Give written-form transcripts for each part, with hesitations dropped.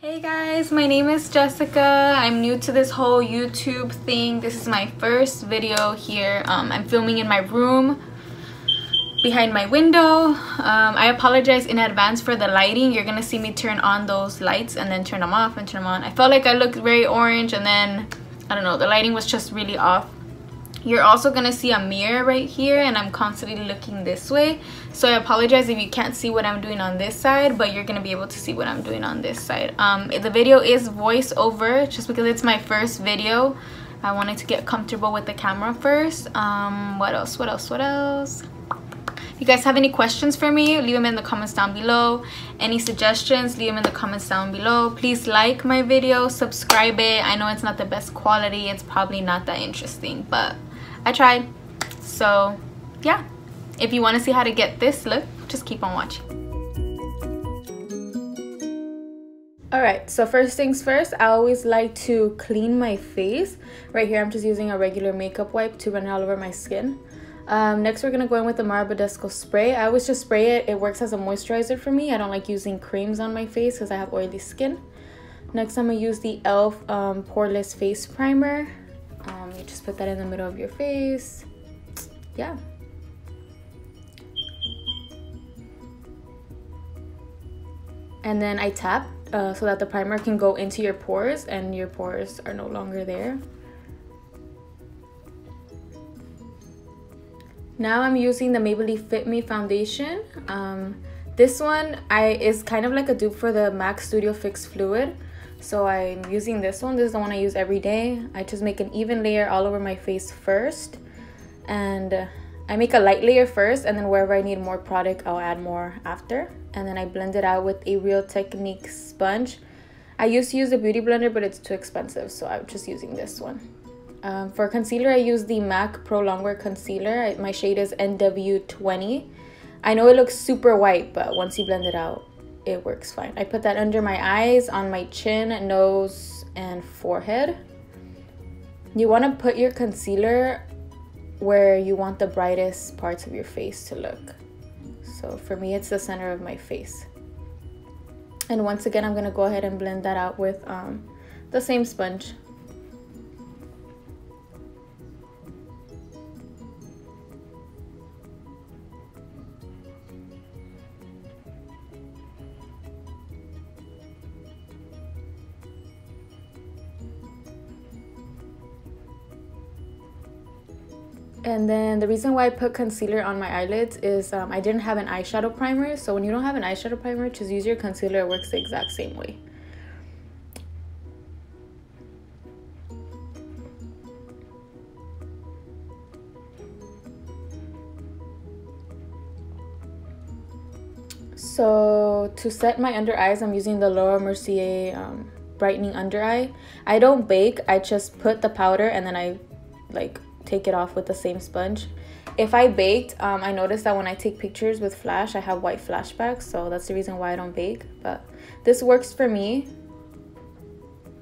Hey guys, my name is Jessica. I'm new to this whole YouTube thing. This is my first video here. I'm filming in my room behind my window. I apologize in advance for the lighting. You're gonna see me turn on those lights and then turn them off and turn them on. I felt like I looked very orange and then, I don't know, the lighting was just really off. You're also gonna see a mirror right here and I'm constantly looking this way. So I apologize if you can't see what I'm doing on this side, but you're gonna be able to see what I'm doing on this side. The video is voiceover just because it's my first video. I wanted to get comfortable with the camera first. What else? If you guys have any questions for me, leave them in the comments down below. Any suggestions, leave them in the comments down below. Please like my video, subscribe it. I know it's not the best quality. It's probably not that interesting, but I tried. So yeah, if you want to see how to get this look, just keep on watching. Alright, so first things first, I always like to clean my face. Right here I'm just using a regular makeup wipe to run it all over my skin. Next we're going to go in with the Mara Badescu spray. I always just spray it. It works as a moisturizer for me. I don't like using creams on my face because I have oily skin. Next I'm going to use the e.l.f. Poreless Face Primer. You just put that in the middle of your face. Yeah. And then I tap so that the primer can go into your pores and your pores are no longer there. Now I'm using the Maybelline Fit Me foundation. This one is kind of like a dupe for the MAC Studio Fix Fluid. So I'm using this one. This is the one I use every day. I just make an even layer all over my face first. And I make a light layer first, and then wherever I need more product, I'll add more after. And then I blend it out with a Real Technique sponge. I used to use the Beauty Blender, but it's too expensive, so I'm just using this one. For concealer, I use the MAC Pro Longwear Concealer. My shade is NW20. I know it looks super white, but once you blend it out, it works fine. I put that under my eyes, on my chin, nose, and forehead. You want to put your concealer where you want the brightest parts of your face to look. So for me, it's the center of my face. And once again, I'm going to go ahead and blend that out with the same sponge. And then the reason why I put concealer on my eyelids is I didn't have an eyeshadow primer. So when you don't have an eyeshadow primer, just use your concealer. It works the exact same way. So to set my under eyes, I'm using the Laura Mercier brightening under eye. I don't bake. I just put the powder and then I take it off with the same sponge. If I baked, I noticed that when I take pictures with flash, I have white flashbacks, so that's the reason why I don't bake. But this works for me,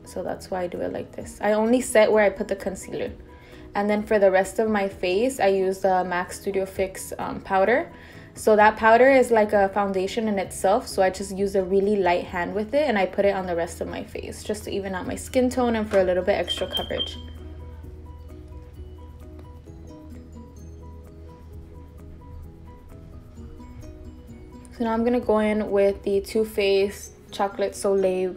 so that's why I do it like this. I only set where I put the concealer. And then for the rest of my face, I use the MAC Studio Fix powder. So that powder is like a foundation in itself, so I just use a really light hand with it and I put it on the rest of my face just to even out my skin tone and for a little bit extra coverage. So now I'm going to go in with the Too Faced Chocolate Soleil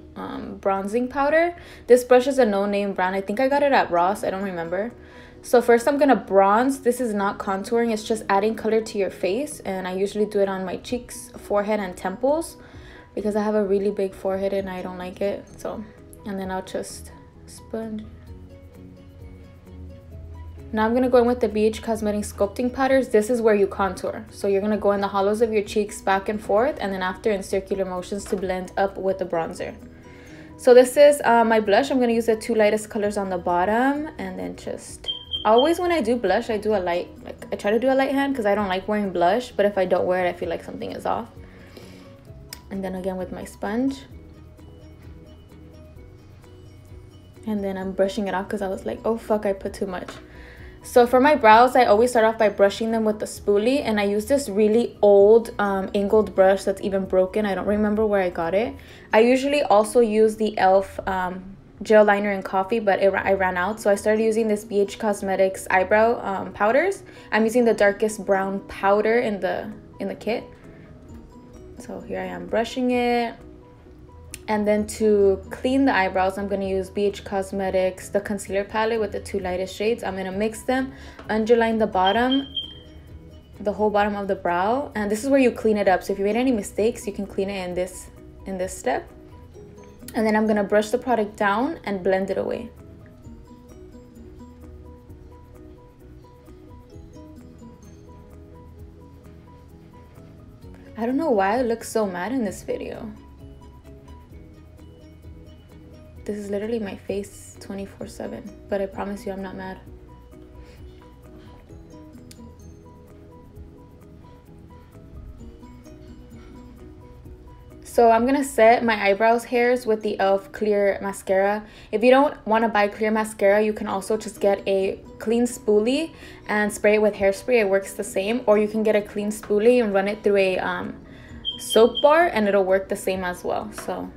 bronzing powder. This brush is a no-name brand. I think I got it at Ross. I don't remember. So first I'm going to bronze. This is not contouring. It's just adding color to your face. And I usually do it on my cheeks, forehead, and temples because I have a really big forehead and I don't like it. So, and then I'll just sponge. Now I'm going to go in with the BH Cosmetics Sculpting Powders. This is where you contour. So you're going to go in the hollows of your cheeks back and forth and then after in circular motions to blend up with the bronzer. So this is my blush. I'm going to use the two lightest colors on the bottom and then just... Always when I do blush, I do a light... I try to do a light hand because I don't like wearing blush. But if I don't wear it, I feel like something is off. And then again with my sponge. And then I'm brushing it off because I was like, oh fuck, I put too much. So for my brows, I always start off by brushing them with the spoolie, and I use this really old angled brush that's even broken. I don't remember where I got it. I usually also use the e.l.f. Gel liner in coffee, but I ran out, so I started using this BH Cosmetics eyebrow powders. I'm using the darkest brown powder in the kit. So here I am brushing it. And then to clean the eyebrows, I'm going to use BH Cosmetics, the concealer palette with the 2 lightest shades. I'm going to mix them, underline the bottom, the whole bottom of the brow. And this is where you clean it up. So if you made any mistakes, you can clean it in this step. And then I'm going to brush the product down and blend it away. I don't know why I look so mad in this video. This is literally my face 24/7, but I promise you I'm not mad. So I'm gonna set my eyebrows hairs with the e.l.f. clear mascara. If you don't want to buy clear mascara, you can also just get a clean spoolie and spray it with hairspray. It works the same. Or you can get a clean spoolie and run it through a soap bar, and it'll work the same as well. So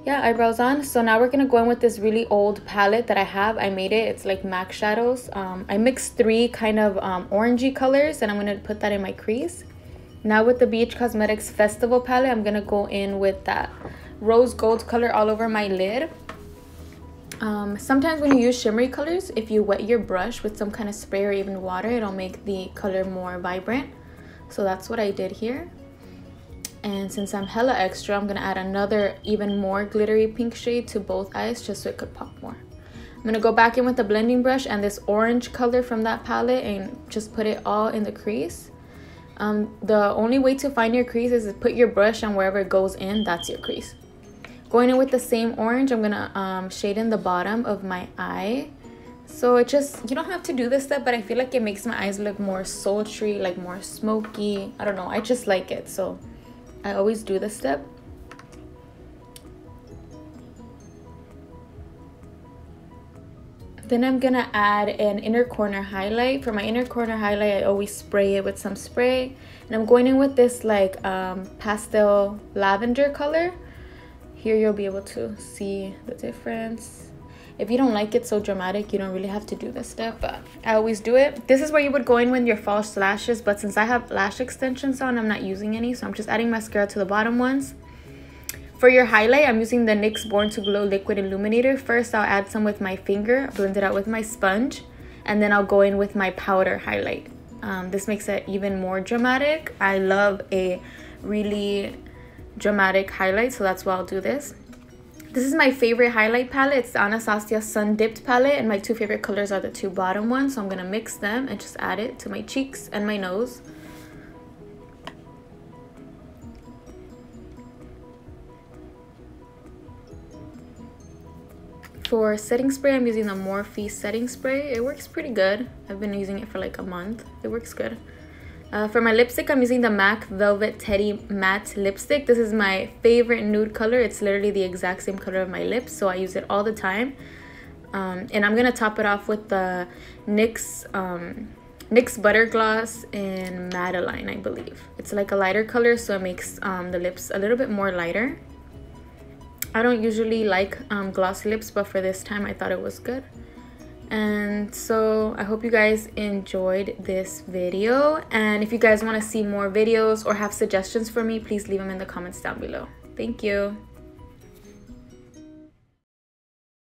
yeah, eyebrows on. So now we're gonna go in with this really old palette that I have. I made it. It's like MAC shadows. I mixed 3 kind of orangey colors, and I'm gonna put that in my crease. Now with the BH Cosmetics Festival palette, I'm gonna go in with that rose gold color all over my lid. Sometimes when you use shimmery colors, if you wet your brush with some kind of spray or even water, it'll make the color more vibrant. So that's what I did here. And since I'm hella extra, I'm gonna add another even more glittery pink shade to both eyes just so it could pop more. I'm gonna go back in with the blending brush and this orange color from that palette and just put it all in the crease. The only way to find your crease is to put your brush and wherever it goes in, that's your crease. Going in with the same orange, I'm gonna shade in the bottom of my eye. So it just, you don't have to do this step, but I feel like it makes my eyes look more sultry, like more smoky. I don't know, I just like it, so I always do this step. Then I'm gonna add an inner corner highlight. For my inner corner highlight, I always spray it with some spray. And I'm going in with this like pastel lavender color. Here you'll be able to see the difference. If you don't like it so dramatic, you don't really have to do this step, but I always do it. This is where you would go in with your false lashes, but since I have lash extensions on, I'm not using any, so I'm just adding mascara to the bottom ones. For your highlight, I'm using the NYX Born to Glow Liquid Illuminator. First, I'll add some with my finger, blend it out with my sponge, and then I'll go in with my powder highlight. This makes it even more dramatic. I love a really dramatic highlight, so that's why I'll do this. This is my favorite highlight palette. It's the Anastasia Sun Dipped palette, and my 2 favorite colors are the 2 bottom ones. So I'm gonna mix them and just add it to my cheeks and my nose. For setting spray, I'm using the Morphe setting spray. It works pretty good. I've been using it for like a month. It works good. For my lipstick, I'm using the MAC Velvet Teddy Matte Lipstick. This is my favorite nude color. It's literally the exact same color of my lips, so I use it all the time. And I'm gonna top it off with the NYX Butter Gloss in Madeline, I believe. It's like a lighter color, so it makes the lips a little bit more lighter. I don't usually like glossy lips, but for this time, I thought it was good. And so I hope you guys enjoyed this video, and if you guys want to see more videos or have suggestions for me, please leave them in the comments down below. Thank you.